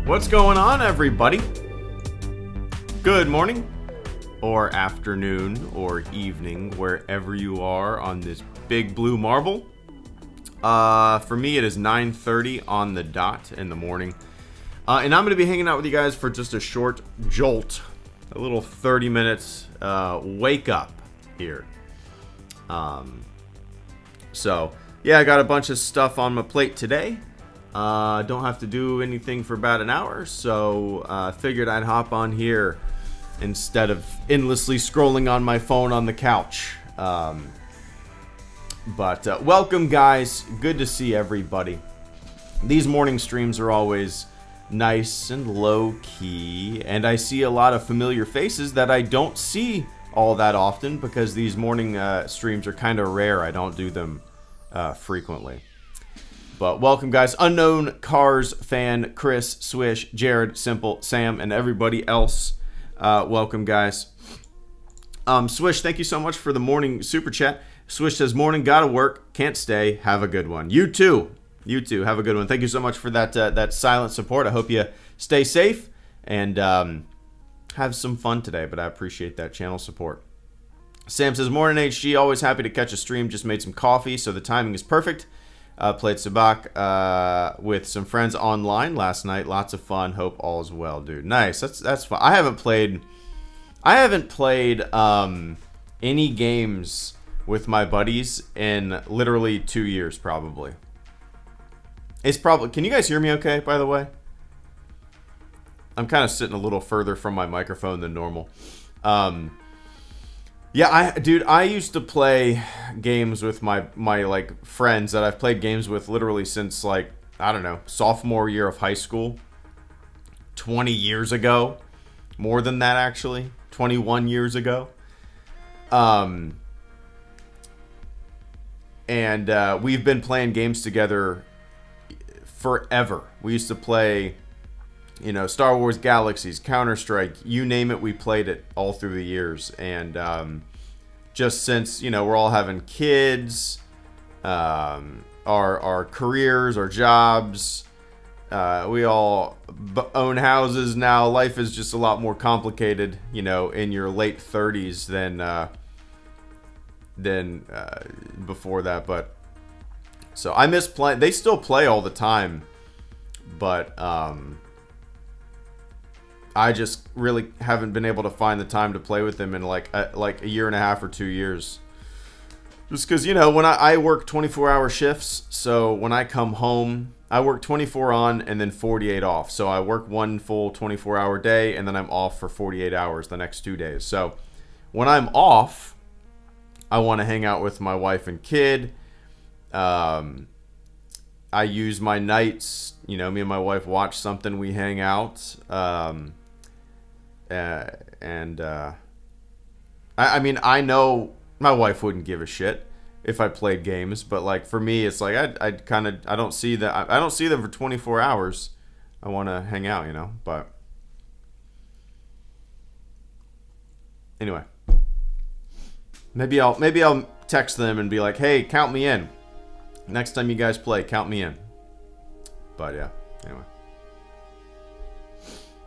What's going on, everybody? Good morning, or afternoon, or evening, wherever you are on this big blue marble. For me, it is 9:30 on the dot in the morning. And I'm going to be hanging out with you guys for just a short jolt, a little 30 minutes wake up here. So, yeah, I got a bunch of stuff on my plate today. Don't have to do anything for about an hour, so figured I'd hop on here instead of endlessly scrolling on my phone on the couch. But welcome, guys. Good to see everybody. These morning streams are always nice and low-key, and I see a lot of familiar faces that I don't see all that often because these morning streams are kind of rare. I don't do them frequently. But welcome, guys. Unknown Cars fan, Chris, Swish, Jared, Simple, Sam, and everybody else. Welcome, guys. Swish, thank you so much for the morning super chat. Swish says, morning, gotta work, can't stay, have a good one. You too. You too, have a good one. Thank you so much for that silent support. I hope you stay safe and have some fun today, but I appreciate that channel support. Sam says, morning, HG, always happy to catch a stream. Just made some coffee, so the timing is perfect. Played Sabak with some friends online last night. Lots of fun. Hope all is well, dude. Nice. That's fun. I haven't played any games with my buddies in literally 2 years, probably. It's probably. Can you guys hear me okay, by the way? I'm kind of sitting a little further from my microphone than normal. Yeah, I used to play games with my like friends that I've played games with literally since, like, I don't know, sophomore year of high school. 20 years ago. More than that, actually. 21 years ago. And we've been playing games together forever. We used to play, you know, Star Wars Galaxies, Counter-Strike, you name it, we played it all through the years. And just since, you know, we're all having kids, our careers, our jobs, we all own houses now. Life is just a lot more complicated, you know, in your late 30s than before that. But so I miss playing. They still play all the time, but I just really haven't been able to find the time to play with them in like a year and a half or 2 years. Just because, you know, when I work 24-hour shifts, so when I come home, I work 24 on and then 48 off. So I work one full 24-hour day, and then I'm off for 48 hours the next 2 days. So when I'm off, I want to hang out with my wife and kid. I use my nights, you know, me and my wife watch something, we hang out. I mean, I know my wife wouldn't give a shit if I played games, but like for me, it's like I don't see them for 24 hours. I want to hang out, you know. But anyway, maybe I'll text them and be like, hey, count me in. Next time you guys play, count me in. But yeah, anyway.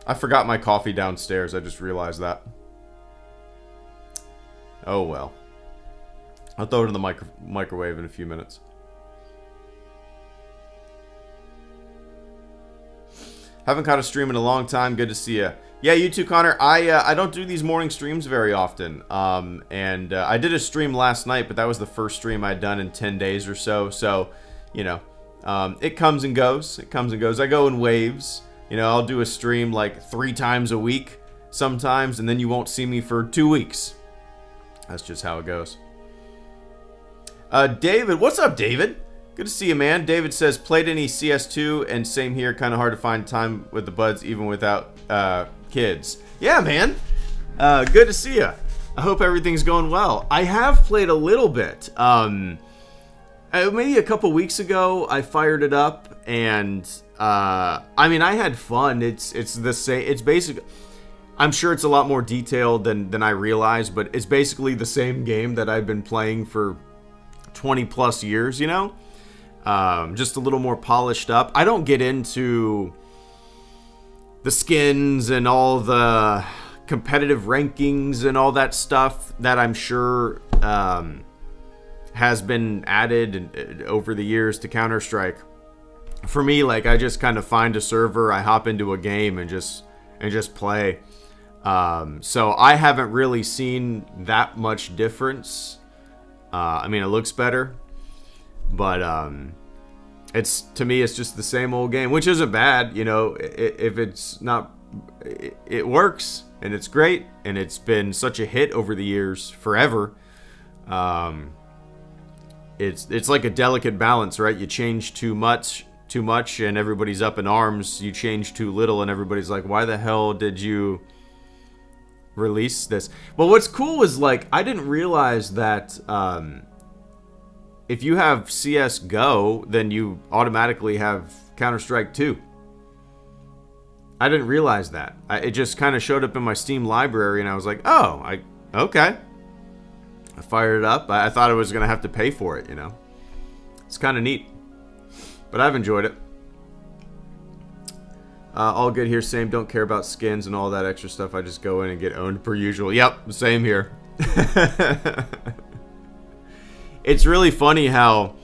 I forgot my coffee downstairs. I just realized that. Oh well. I'll throw it in the microwave in a few minutes. Haven't caught a stream in a long time. Good to see you. Yeah, you too, Connor. I don't do these morning streams very often. I did a stream last night, but that was the first stream I'd done in 10 days or so. So, you know, it comes and goes. It comes and goes. I go in waves. You know, I'll do a stream like 3 times a week sometimes, and then you won't see me for 2 weeks. That's just how it goes. David, what's up, David? Good to see you, man. David says, played any CS2, and same here, kind of hard to find time with the buds, even without kids. Yeah, man. Good to see you. I hope everything's going well. I have played a little bit. Maybe a couple weeks ago, I fired it up, and I mean, I had fun. It's the same. It's basically, I'm sure it's a lot more detailed than I realized, but it's basically the same game that I've been playing for 20 plus years, you know? Just a little more polished up. I don't get into the skins and all the competitive rankings and all that stuff that I'm sure has been added over the years to Counter-Strike. For me, like, I just kind of find a server, I hop into a game and just play. So I haven't really seen that much difference. I mean, it looks better, but it's, to me, it's just the same old game, which isn't bad. You know, if it's not, it works and it's great, and it's been such a hit over the years, forever. It's like a delicate balance, right? You change too much and everybody's up in arms. You change too little and everybody's like, why the hell did you release this? Well, what's cool is, like, I didn't realize that if you have CSGO, then you automatically have Counter-Strike 2. I didn't realize that. It just kind of showed up in my Steam library, and I was like, oh, okay. I fired it up. I thought I was going to have to pay for it, you know. It's kind of neat. But I've enjoyed it. All good here, same. Don't care about skins and all that extra stuff. I just go in and get owned per usual. Yep, same here. It's really funny how,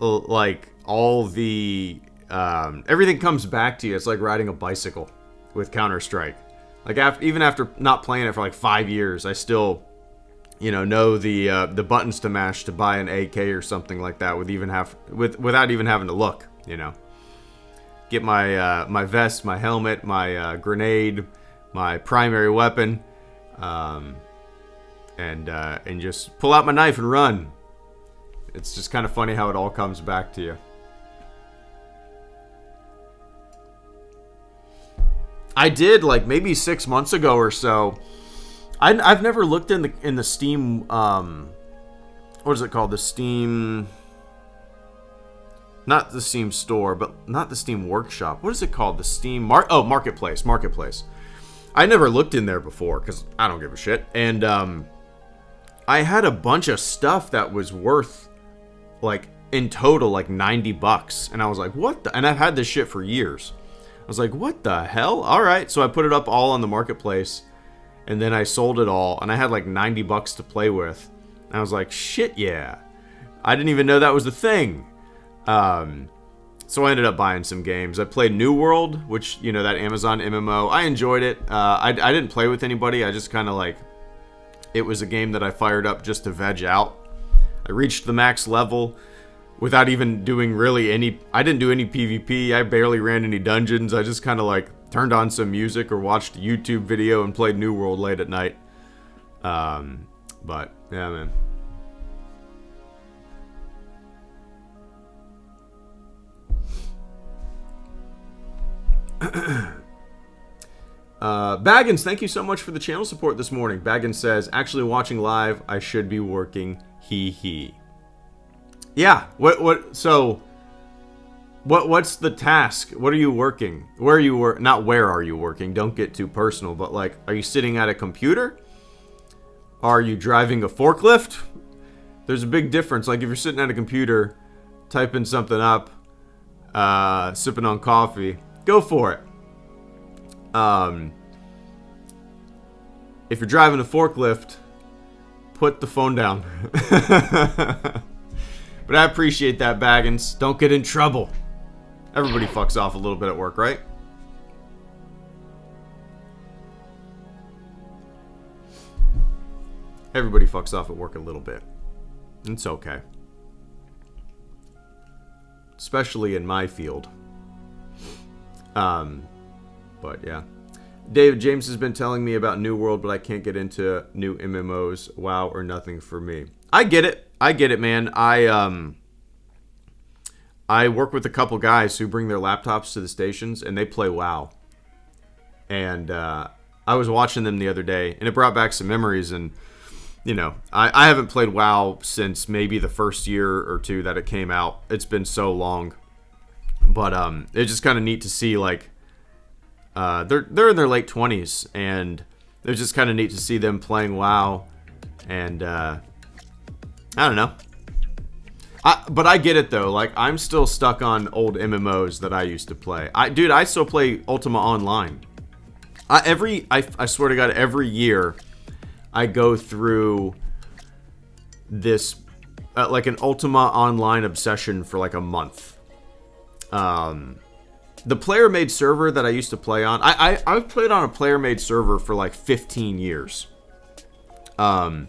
like, all the everything comes back to you. It's like riding a bicycle with Counter-Strike. Like, even after not playing it for like 5 years, I still, you know the buttons to mash to buy an AK or something like that without even having to look. You know, get my my vest, my helmet, my grenade, my primary weapon, and just pull out my knife and run. It's just kind of funny how it all comes back to you. I did, like, maybe 6 months ago or so. I've never looked in the Steam, what is it called? The Steam, not the Steam store, but not the Steam Workshop. What is it called? The Steam Marketplace. I never looked in there before because I don't give a shit. And I had a bunch of stuff that was worth, like, in total, like $90, and I was like, what the? And I've had this shit for years. I was like, what the hell? All right, so I put it up all on the marketplace, and then I sold it all, and I had like $90 to play with. And I was like, shit, yeah. I didn't even know that was the thing. So I ended up buying some games. I played New World, which, you know, that Amazon MMO. I enjoyed it. I didn't play with anybody. I just kind of, like, it was a game that I fired up just to veg out. I reached the max level without even doing really any... I didn't do any PvP. I barely ran any dungeons. I just kind of, like, turned on some music or watched a YouTube video and played New World late at night. But, yeah, man. Baggins, thank you so much for the channel support this morning. Baggins says, actually watching live, I should be working. Hee hee. Yeah, what's the task? What are you working? Where are you not where are you working? Don't get too personal, but, like, are you sitting at a computer? Are you driving a forklift? There's a big difference. Like, if you're sitting at a computer, typing something up, sipping on coffee, go for it. If you're driving a forklift, put the phone down. But I appreciate that, Baggins. Don't get in trouble. Everybody fucks off a little bit at work, right? Everybody fucks off at work a little bit. It's okay. Especially in my field. But yeah. David James has been telling me about New World, but I can't get into new MMOs. WoW or nothing for me. I get it, man. I work with a couple guys who bring their laptops to the stations, and they play WoW. And I was watching them the other day, and it brought back some memories. And, you know, I haven't played WoW since maybe the first year or two that it came out. It's been so long. But it's just kind of neat to see, like, they're in their late 20s, and it's just kind of neat to see them playing WoW. And I don't know. But I get it though. Like, I'm still stuck on old MMOs that I used to play. Dude, I still play Ultima Online. I swear to God, every year I go through this like an Ultima Online obsession for like a month. The player-made server that I used to play on, I've played on a player-made server for like 15 years. And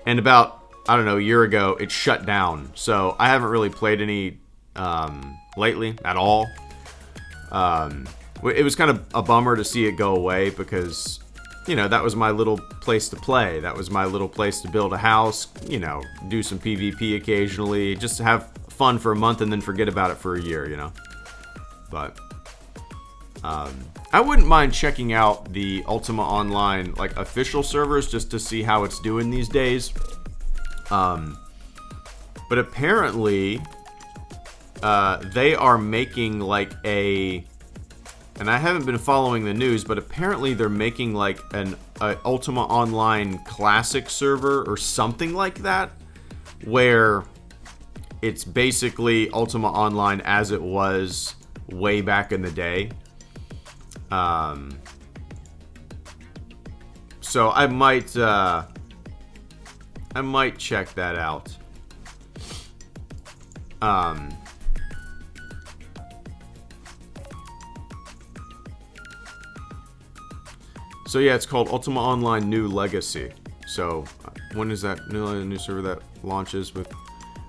about, I don't know, a year ago, it shut down. So I haven't really played any lately at all. It was kind of a bummer to see it go away because, you know, that was my little place to play. That was my little place to build a house, you know, do some PvP occasionally, just to have fun for a month and then forget about it for a year, you know. But I wouldn't mind checking out the Ultima Online, like, official servers just to see how it's doing these days. But apparently, they are making, like, and I haven't been following the news, but apparently they're making, like, an Ultima Online Classic server or something like that, where it's basically Ultima Online as it was way back in the day. So I might check that out. So yeah, it's called Ultima Online New Legacy. So when is that new server that launches with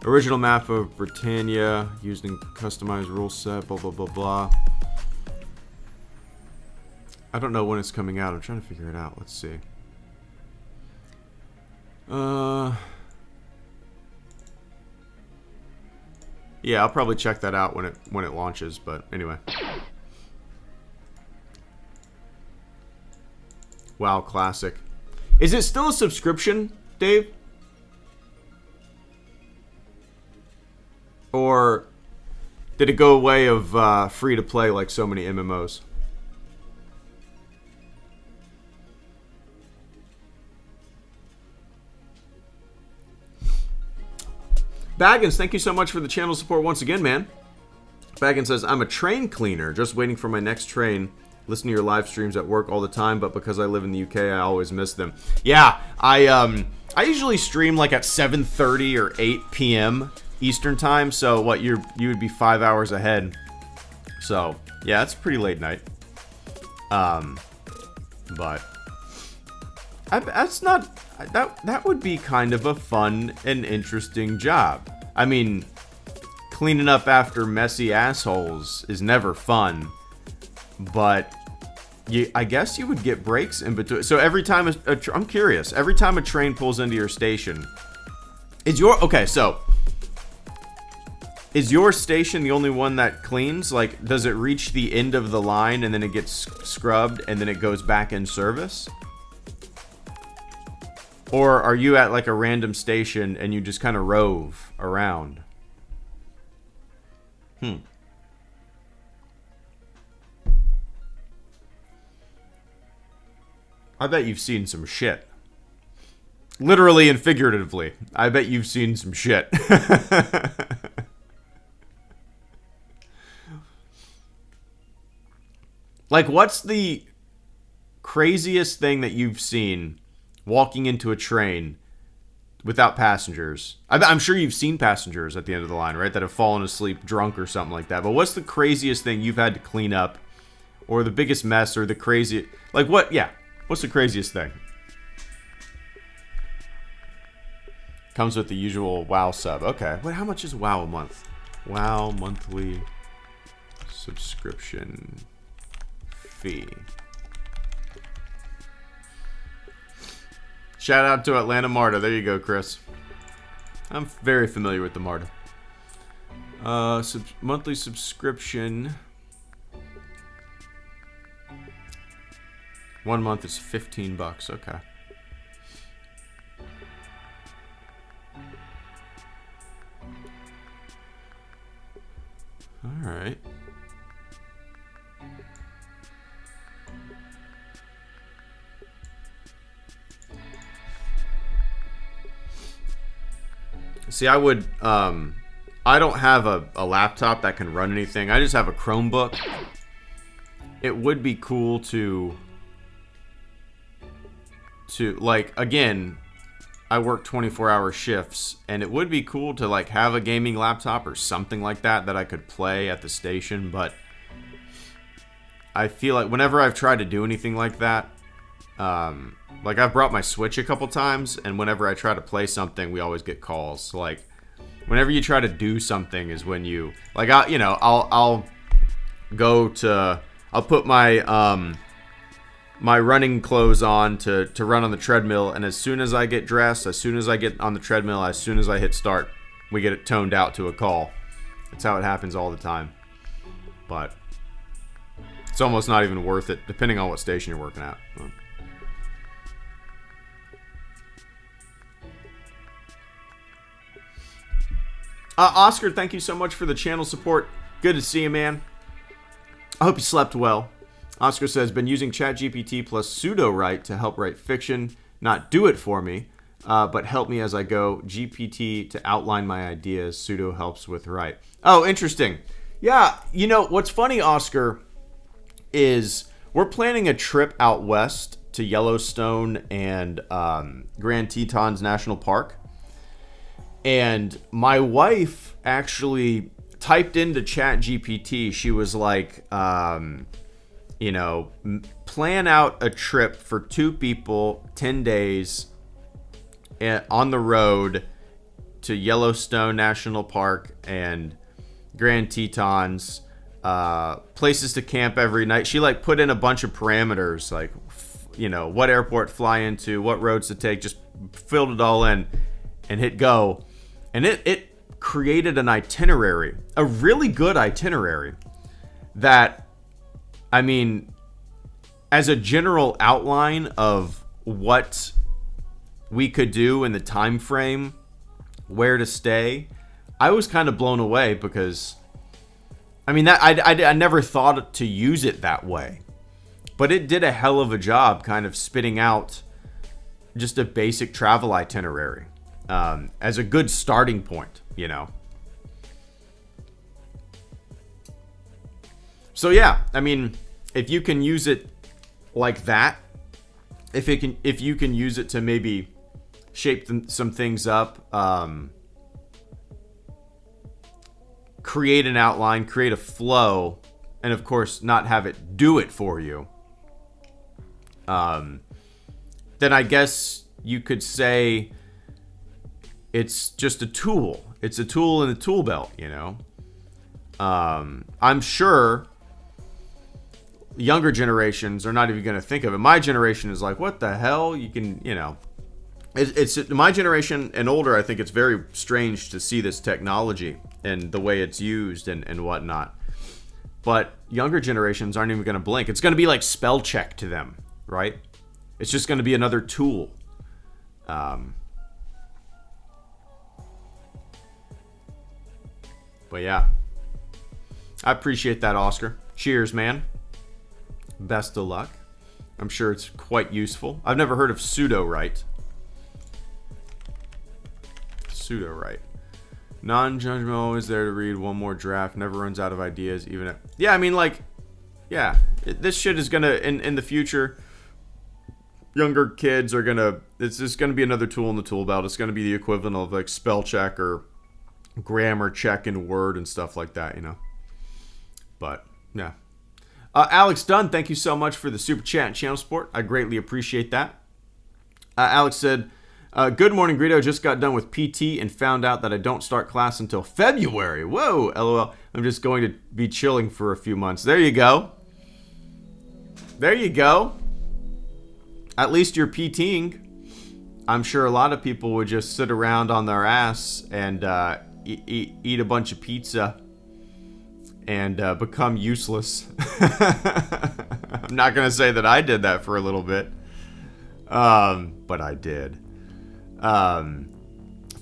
original map of Britannia using customized rule set, blah blah blah blah. I don't know when it's coming out. I'm trying to figure it out. Let's see. Yeah, I'll probably check that out when it launches, but anyway. WoW Classic. Is it still a subscription, Dave? Or did it go away of free to play like so many MMOs? Baggins, thank you so much for the channel support once again, man. Baggins says, I'm a train cleaner, just waiting for my next train. Listen to your live streams at work all the time, but because I live in the UK, I always miss them. Yeah, I usually stream like at 7:30 or 8 p.m. Eastern time, so what, you would be 5 hours ahead. So, yeah, it's a pretty late night. But that's not, that would be kind of a fun and interesting job. I mean, cleaning up after messy assholes is never fun. But I guess you would get breaks in between. So every time I'm curious. Every time a train pulls into your station, is your station the only one that cleans? Like, does it reach the end of the line and then it gets scrubbed and then it goes back in service? Or are you at like a random station and you just kind of rove around? I bet you've seen some shit. Literally and figuratively. I bet you've seen some shit. Like, what's the craziest thing that you've seen walking into a train without passengers? I'm sure you've seen passengers at the end of the line, right? That have fallen asleep drunk or something like that. But what's the craziest thing you've had to clean up? Or the biggest mess or the crazy... Like, what? Yeah. What's the craziest thing? Comes with the usual WoW sub. Okay. What? How much is WoW a month? WoW monthly subscription fee. Shout out to Atlanta Marta. There you go, Chris. I'm very familiar with the Marta. Monthly subscription. 1 month is $15. Okay. All right. See, I would I don't have a laptop that can run anything. I just have a Chromebook. It would be cool to like, again, I work 24-hour shifts, and it would be cool to like have a gaming laptop or something like that I could play at the station, but I feel like whenever I've tried to do anything like that, like I've brought my Switch a couple times, and whenever I try to play something, we always get calls. Like, whenever you try to do something is when you, like, I'll go to, I'll put my my running clothes on to run on the treadmill, and as soon as I get dressed, as soon as I get on the treadmill, as soon as I hit start, we get it toned out to a call. That's how it happens all the time. But it's almost not even worth it, depending on what station you're working at. Oscar, thank you so much for the channel support. Good to see you, man. I hope you slept well. Oscar says, been using ChatGPT plus pseudo-write to help write fiction. Not do it for me, but help me as I go. GPT to outline my ideas. Pseudo helps with write. Oh, interesting. Yeah, you know, what's funny, Oscar, is we're planning a trip out west to Yellowstone and Grand Tetons National Park. And my wife actually typed into ChatGPT. She was like, you know, plan out a trip for 2 people, 10 days on the road to Yellowstone National Park and Grand Tetons, places to camp every night. She like put in a bunch of parameters, like, you know, what airport fly into, what roads to take, just filled it all in and hit go. And it created an itinerary, a really good itinerary that, I mean, as a general outline of what we could do in the time frame, where to stay, I was kind of blown away because, I mean, that I never thought to use it that way. But it did a hell of a job kind of spitting out just a basic travel itinerary as a good starting point, you know. So yeah, I mean, if you can use it like that, if you can use it to maybe shape some things up, create an outline, create a flow, and of course not have it do it for you, then I guess you could say it's just a tool. It's a tool in the tool belt, you know. I'm sure younger generations are not even going to think of it. My generation is like, what the hell? You can, you know, it's my generation and older. I think it's very strange to see this technology and the way it's used and whatnot. But younger generations aren't even going to blink. It's going to be like spell check to them, right? It's just going to be another tool. But yeah, I appreciate that, Oscar. Cheers, man. Best of luck. I'm sure it's quite useful. I've never heard of pseudo-write. Pseudo-write. Non-judgmental, always there to read one more draft. Never runs out of ideas, even if... Yeah, I mean, like... Yeah, this shit is gonna... In the future, younger kids are gonna... It's just gonna be another tool in the tool belt. It's gonna be the equivalent of, like, spell check or grammar check in Word and stuff like that, you know? But, yeah. Alex Dunn, thank you so much for the super chat and channel support. I greatly appreciate that. Alex said, good morning, Greedo. Just got done with PT and found out that I don't start class until February. Whoa, LOL. I'm just going to be chilling for a few months. There you go. There you go. At least you're PTing. I'm sure a lot of people would just sit around on their ass and eat a bunch of pizza and become useless. I'm not going to say that I did that for a little bit. But I did.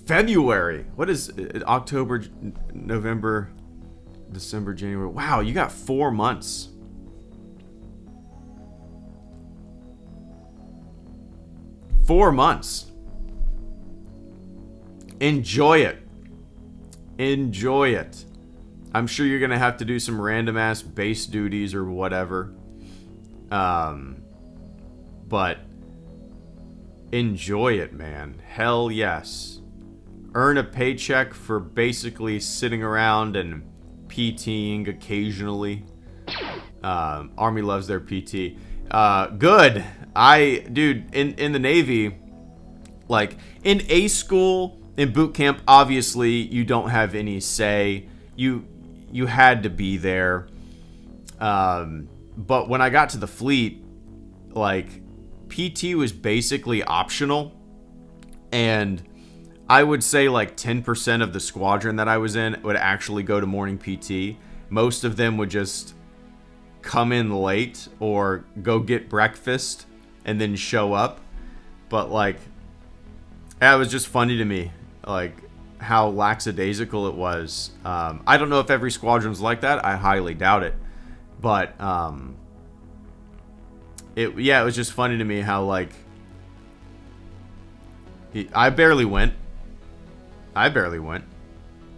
February. What is it? October, November, December, January. Wow, you got 4 months. Enjoy it. Enjoy it. I'm sure you're going to have to do some random ass base duties or whatever. But enjoy it, man. Hell yes. Earn a paycheck for basically sitting around and PTing occasionally. Army loves their PT. Good. Dude, in the Navy, like, in A school, in boot camp, obviously, you don't have any say. You had to be there. But when I got to the fleet, like, PT was basically optional. And I would say, like, 10% of the squadron that I was in would actually go to morning PT. Most of them would just come in late or go get breakfast and then show up. But, like, that was just funny to me, like, how lackadaisical it was. I don't know if every squadron's like that. I highly doubt it. But it was just funny to me how, like, I barely went.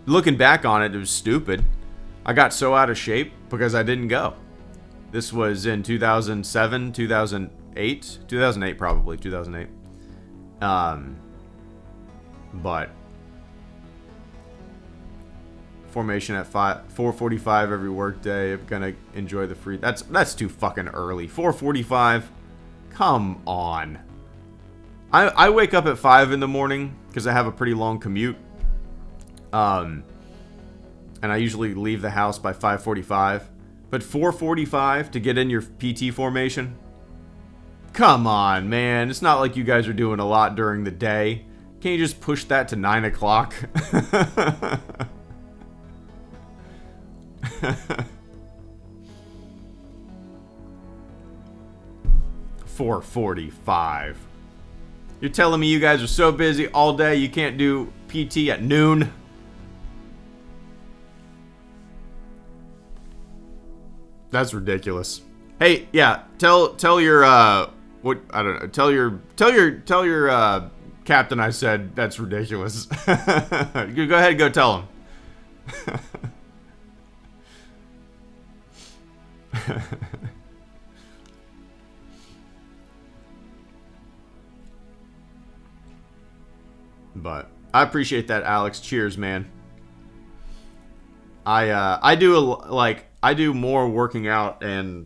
Looking back on it, it was stupid. I got so out of shape because I didn't go. This was in 2007, 2008, 2008 probably, 2008. But formation at 4:45 every workday. I'm gonna enjoy the free. That's too fucking early. 4:45. Come on. I wake up at 5 in the morning because I have a pretty long commute. And I usually leave the house by 5:45. But 4:45 to get in your PT formation? Come on, man. It's not like you guys are doing a lot during the day. Can't you just push that to 9 o'clock? 4:45. You're telling me you guys are so busy all day you can't do PT at noon? That's ridiculous. Hey, yeah, tell your what I don't know. Tell your captain I said that's ridiculous. Go ahead and go tell him. But I appreciate that, Alex. Cheers, man. I do more working out and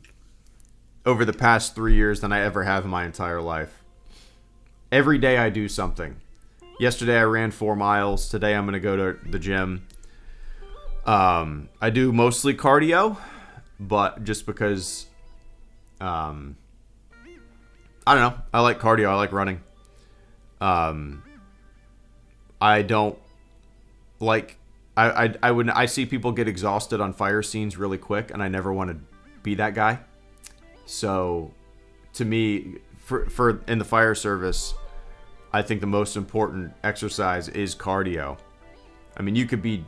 over the past 3 years than I ever have in my entire life. Every day I do something. Yesterday I ran 4 miles. Today I'm gonna go to the gym. I do mostly cardio, but just because I don't know. I like cardio. I like running. I don't like. I see people get exhausted on fire scenes really quick, and I never want to be that guy. So, to me, for in the fire service, I think the most important exercise is cardio. I mean, you could be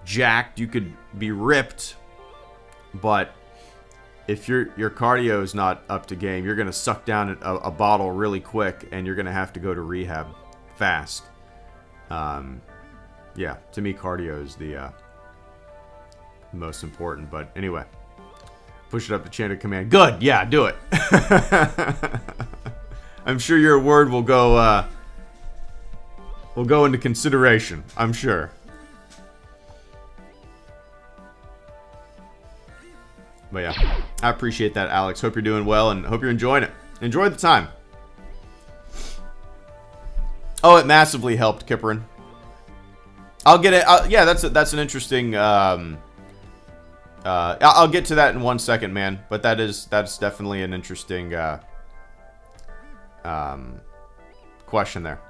jacked, you could be ripped, but if your cardio is not up to game, you're gonna suck down a bottle really quick, and you're gonna have to go to rehab fast. Yeah, to me, cardio is the most important. But anyway, push it up to chain of command. Good, yeah, do it. I'm sure your word will go into consideration. I'm sure. But yeah, I appreciate that, Alex. Hope you're doing well and hope you're enjoying it. Enjoy the time. Oh, it massively helped, Kipperin. I'll get it. Yeah, that's an interesting. I'll get to that in 1 second, man. But that's definitely an interesting question there.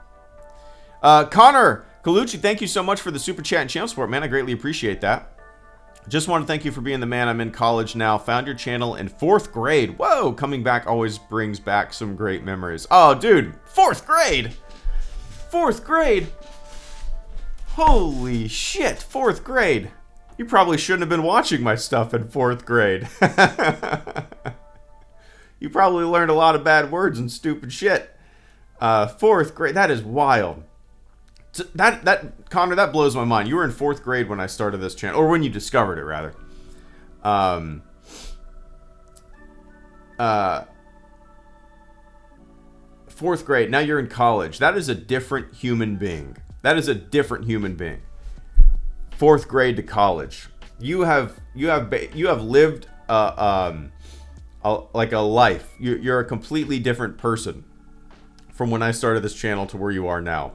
Connor Colucci, thank you so much for the super chat and channel support, man. I greatly appreciate that. Just want to thank you for being the man. I'm in college now. Found your channel in 4th grade. Whoa, coming back always brings back some great memories. Oh, dude, 4th grade. 4th grade. Holy shit, 4th grade. You probably shouldn't have been watching my stuff in 4th grade. You probably learned a lot of bad words and stupid shit. 4th grade, that is wild. That Connor, that blows my mind. You were in 4th grade when I started this channel, or when you discovered it, rather. Fourth grade. Now you're in college. That is a different human being. That is a different human being. 4th grade to college. You have lived like a life. You're a completely different person from when I started this channel to where you are now.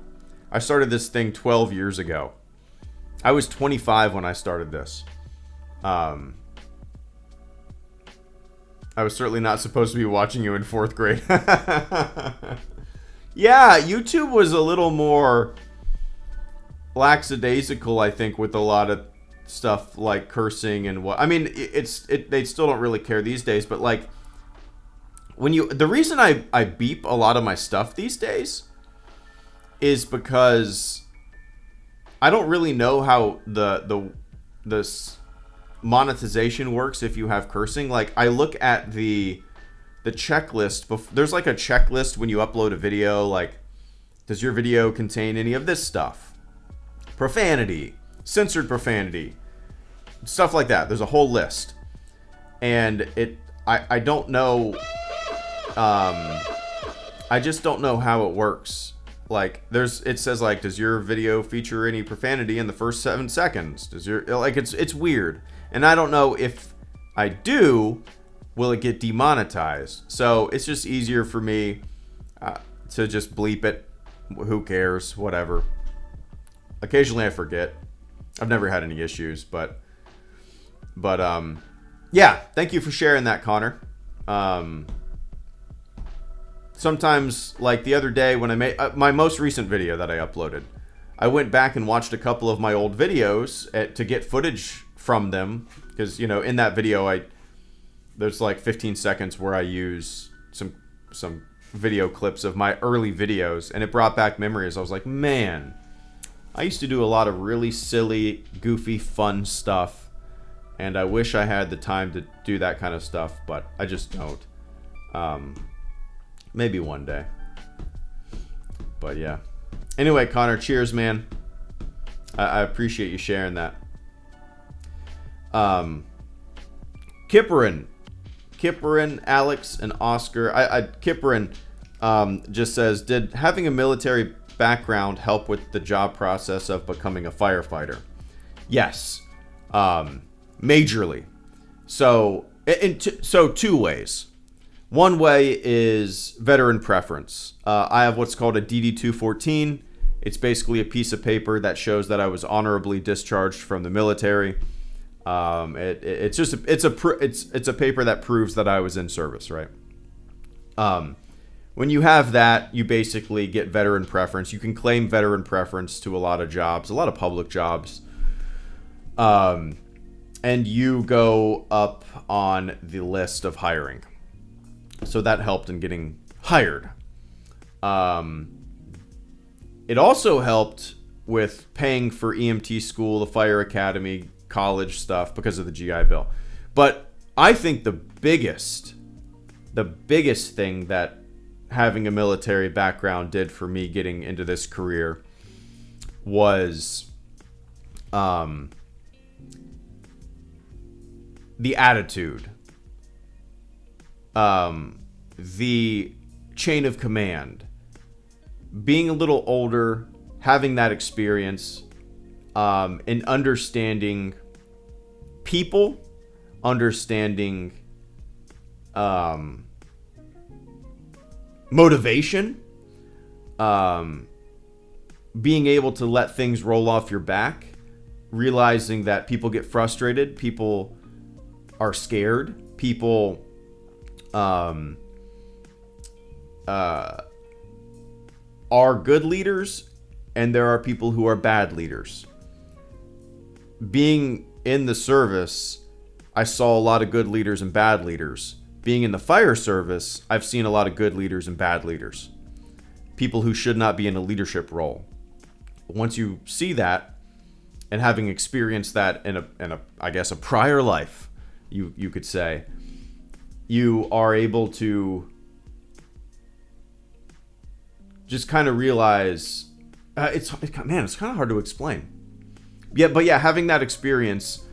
I started this thing 12 years ago. I was 25 when I started this. I was certainly not supposed to be watching you in 4th grade. Yeah, YouTube was a little more lackadaisical, I think, with a lot of stuff like cursing and what. I mean, they still don't really care these days, but like the reason I beep a lot of my stuff these days is because I don't really know how the monetization works if you have cursing. Like, I look at the checklist. There's like a checklist when you upload a video, like, does your video contain any of this stuff? Profanity, censored profanity, stuff like that. There's a whole list. And I don't know, I just don't know how it works. Like, it says like, does your video feature any profanity in the first 7 seconds? It's weird. And I don't know if I do, will it get demonetized? So it's just easier for me to just bleep it. Who cares? Whatever. Occasionally I forget. I've never had any issues, but yeah, thank you for sharing that, Connor. Sometimes, like the other day when I made my most recent video that I uploaded, I went back and watched a couple of my old videos to get footage from them, because, you know, in that video there's like 15 seconds where I use some video clips of my early videos, and it brought back memories. I was like, man, I used to do a lot of really silly, goofy, fun stuff, and I wish I had the time to do that kind of stuff, but I just don't. Maybe one day. But yeah. Anyway, Connor, cheers, man. I appreciate you sharing that. Kipperin, Alex, and Oscar. Kipperin just says, did having a military background help with the job process of becoming a firefighter? Yes. Majorly. So, two ways. One way is veteran preference. I have what's called a DD-214. It's basically a piece of paper that shows that I was honorably discharged from the military. It's a paper that proves that I was in service, right? When you have that, you basically get veteran preference. You can claim veteran preference to a lot of jobs, a lot of public jobs. And you go up on the list of hiring. So that helped in getting hired. It also helped with paying for EMT school, the fire academy, college stuff because of the GI Bill. But I think the biggest thing that having a military background did for me getting into this career was the attitude. The chain of command, being a little older, having that experience, and understanding people, understanding motivation, being able to let things roll off your back, realizing that people get frustrated, people are scared, people are good leaders, and there are people who are bad leaders. Being in the service, I saw a lot of good leaders and bad leaders. Being in the fire service, I've seen a lot of good leaders and bad leaders. People who should not be in a leadership role. Once you see that, and having experienced that in a I guess a prior life, you could say, you are able to just kind of realize it's kind of hard to explain. But having that experience,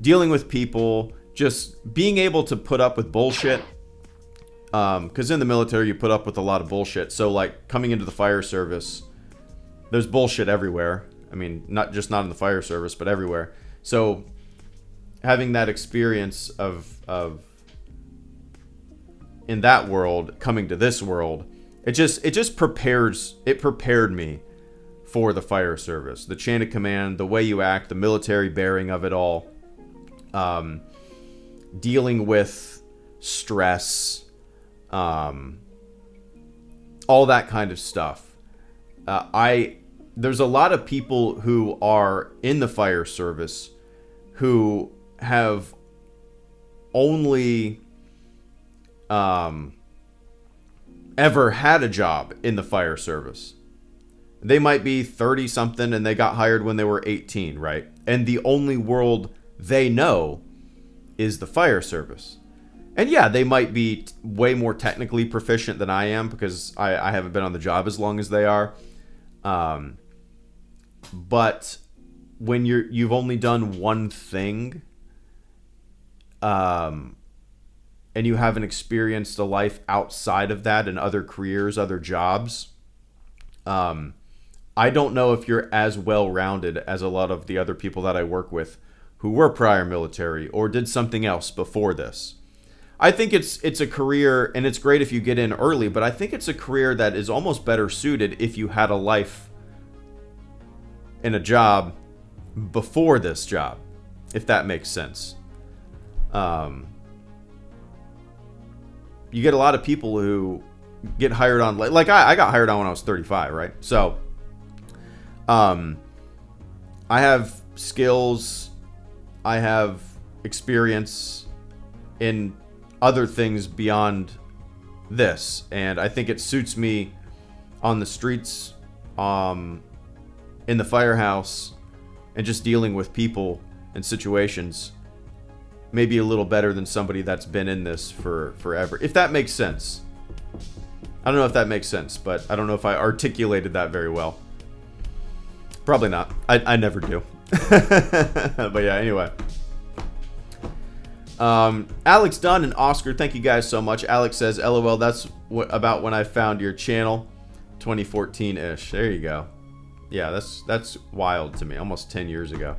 dealing with people, just being able to put up with bullshit. Because in the military, you put up with a lot of bullshit. So, like, coming into the fire service, there's bullshit everywhere. I mean, not in the fire service, but everywhere. So, having that experience of in that world, coming to this world, it prepared me for the fire service. The chain of command, the way you act, the military bearing of it all, dealing with stress, all that kind of stuff. There's a lot of people who are in the fire service who have only ever had a job in the fire service. They might be 30 something and they got hired when they were 18, right? And the only world they know is the fire service. And yeah, they might be way more technically proficient than I am because I haven't been on the job as long as they are. But when you've only done one thing, and you haven't experienced a life outside of that and other careers, other jobs, I don't know if you're as well-rounded as a lot of the other people that I work with who were prior military or did something else before this. I think it's a career, and it's great if you get in early, but I think it's a career that is almost better suited if you had a life and a job before this job, if that makes sense. You get a lot of people who get hired on, like I got hired on when I was 35, right? So, I have skills, I have experience in other things beyond this, and I think it suits me on the streets, in the firehouse, and just dealing with people and situations maybe a little better than somebody that's been in this for forever, if that makes sense. I don't know if that makes sense, but I don't know if I articulated that very well. Probably not. I never do. But yeah, anyway. Alex Dunn and Oscar, thank you guys so much. Alex says, LOL, that's about when I found your channel, 2014-ish. There you go. Yeah, that's wild to me. Almost 10 years ago.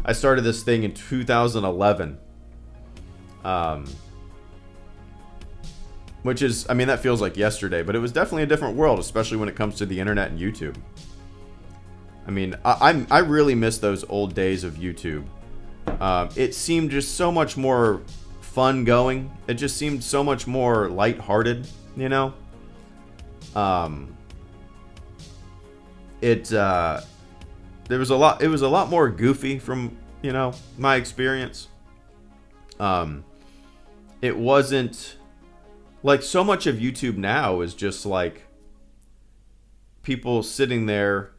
I started this thing in 2011. Which is, I mean, that feels like yesterday, but it was definitely a different world, especially when it comes to the internet and YouTube. I mean, I really miss those old days of YouTube. It seemed just so much more fun going. It just seemed so much more lighthearted, you know? It was a lot more goofy from, you know, my experience. It wasn't like, so much of YouTube now is just like people sitting there,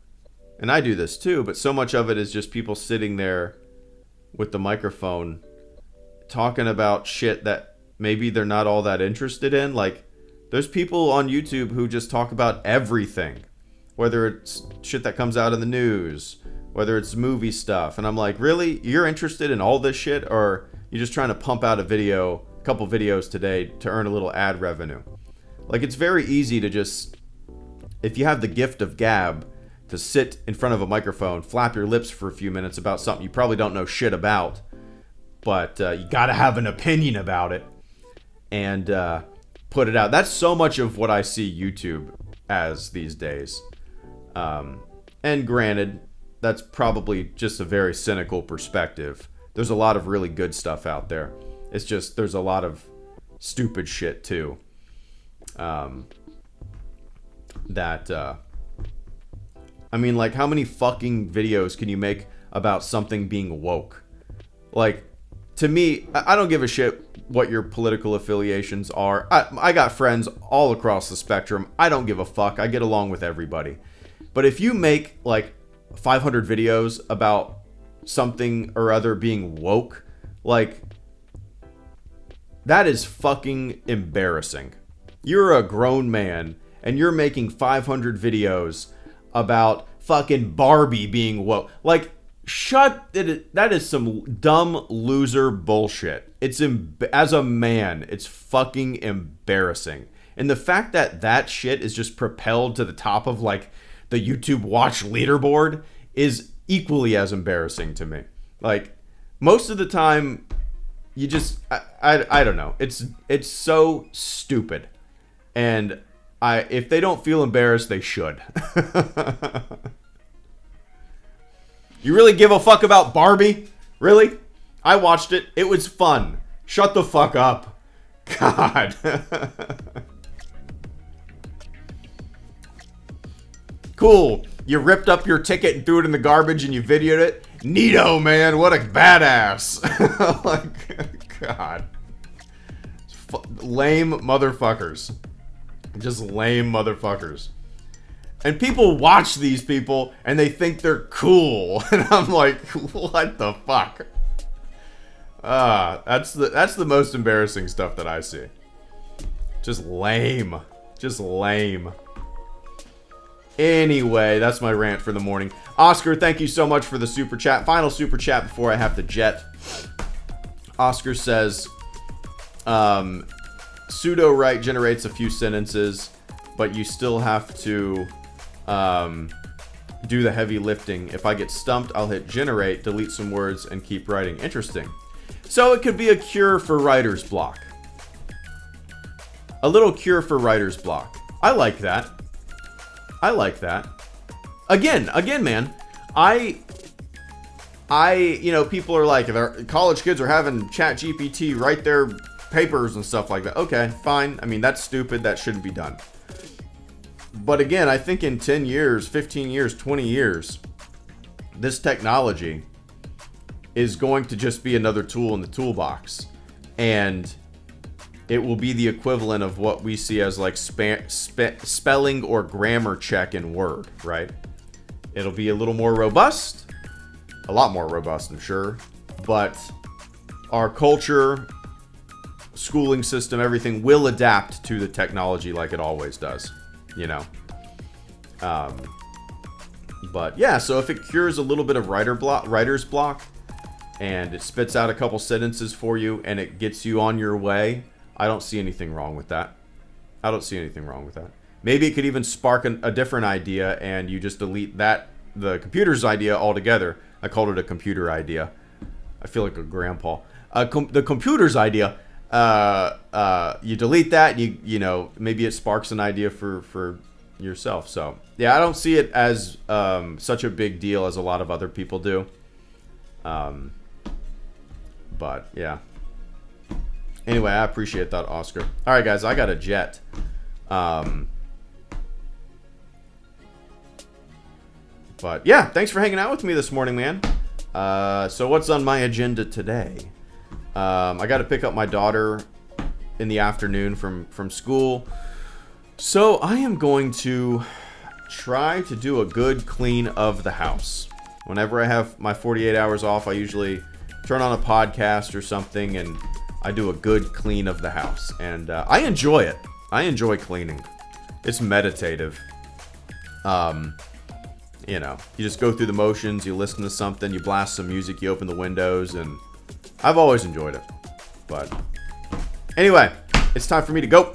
and I do this too, but so much of it is just people sitting there with the microphone talking about shit that maybe they're not all that interested in. Like, there's people on YouTube who just talk about everything, whether it's shit that comes out in the news, whether it's movie stuff, and I'm like, really? You're interested in all this shit, or you're just trying to pump out a couple videos today to earn a little ad revenue? Like, it's very easy to just, if you have the gift of gab, to sit in front of a microphone, flap your lips for a few minutes about something you probably don't know shit about, but you gotta have an opinion about it, and put it out. That's so much of what I see YouTube as these days. And granted, that's probably just a very cynical perspective. There's a lot of really good stuff out there. It's just, there's a lot of stupid shit too. I mean, like, how many fucking videos can you make about something being woke? Like, to me, I don't give a shit what your political affiliations are. I got friends all across the spectrum. I don't give a fuck. I get along with everybody. But if you make, like, 500 videos about something or other being woke, like, that is fucking embarrassing. You're a grown man, and you're making 500 videos about fucking Barbie being woke. Like, shut it. That is some dumb loser bullshit. As a man, it's fucking embarrassing. And the fact that that shit is just propelled to the top of like the YouTube watch leaderboard is equally as embarrassing to me. Like, most of the time, you just I don't know. It's so stupid. And if they don't feel embarrassed, they should. You really give a fuck about Barbie? Really? I watched it. It was fun. Shut the fuck up. God. Cool. You ripped up your ticket and threw it in the garbage and you videoed it. Neato, man. What a badass. Like, God. Lame motherfuckers. Just lame motherfuckers. And people watch these people and they think they're cool. And I'm like, what the fuck? That's the most embarrassing stuff that I see. Just lame. Just lame. Anyway, that's my rant for the morning. Oscar, thank you so much for the super chat. Final super chat before I have to jet. Oscar says, pseudo-write generates a few sentences, but you still have to do the heavy lifting. If I get stumped, I'll hit generate, delete some words, and keep writing. Interesting. So it could be a cure for writer's block. A little cure for writer's block. I like that. I like that. Again, man. People are like, college kids are having ChatGPT write their papers and stuff like that. Okay, fine. I mean, that's stupid. That shouldn't be done. But again, I think in 10 years, 15 years, 20 years, this technology is going to just be another tool in the toolbox. And it will be the equivalent of what we see as like spelling or grammar check in Word, right? It'll be a little more robust. A lot more robust, I'm sure. But our culture, schooling system, everything will adapt to the technology like it always does, you know. But yeah, so if it cures a little bit of writer's block and it spits out a couple sentences for you and it gets you on your way, I don't see anything wrong with that. I don't see anything wrong with that. Maybe it could even spark a different idea and you just delete the computer's idea altogether. I called it a computer idea. I feel like a grandpa. The computer's idea. You delete that. You know, maybe it sparks an idea for yourself. So yeah, I don't see it as such a big deal as a lot of other people do. But yeah. Anyway, I appreciate that, Oscar. All right, guys, I got a jet. But yeah, thanks for hanging out with me this morning, man. So what's on my agenda today? I got to pick up my daughter in the afternoon from school. So I am going to try to do a good clean of the house. Whenever I have my 48 hours off, I usually turn on a podcast or something and I do a good clean of the house. And I enjoy it. I enjoy cleaning. It's meditative. You know, you just go through the motions, you listen to something, you blast some music, you open the windows, and I've always enjoyed it. But anyway, it's time for me to go.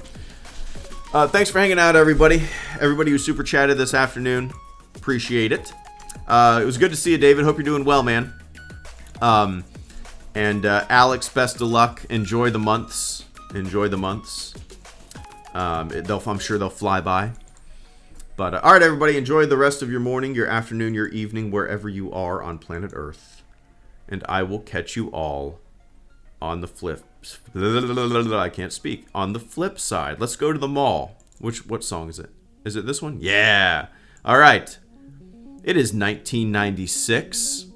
Thanks for hanging out, everybody. Everybody who super chatted this afternoon, appreciate it. It was good to see you, David. Hope you're doing well, man. And Alex, best of luck. Enjoy the months. Enjoy the months. I'm sure they'll fly by. But all right, everybody, enjoy the rest of your morning, your afternoon, your evening, wherever you are on planet Earth. And I will catch you all on the flip. I can't speak. On the flip side. Let's go to the mall. What song is it? Is it this one? Yeah. All right. It is 1996.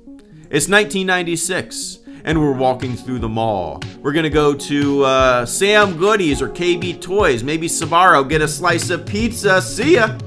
It's 1996. And we're walking through the mall. We're going to go to Sam Goodies or KB Toys. Maybe Sbarro. Get a slice of pizza. See ya.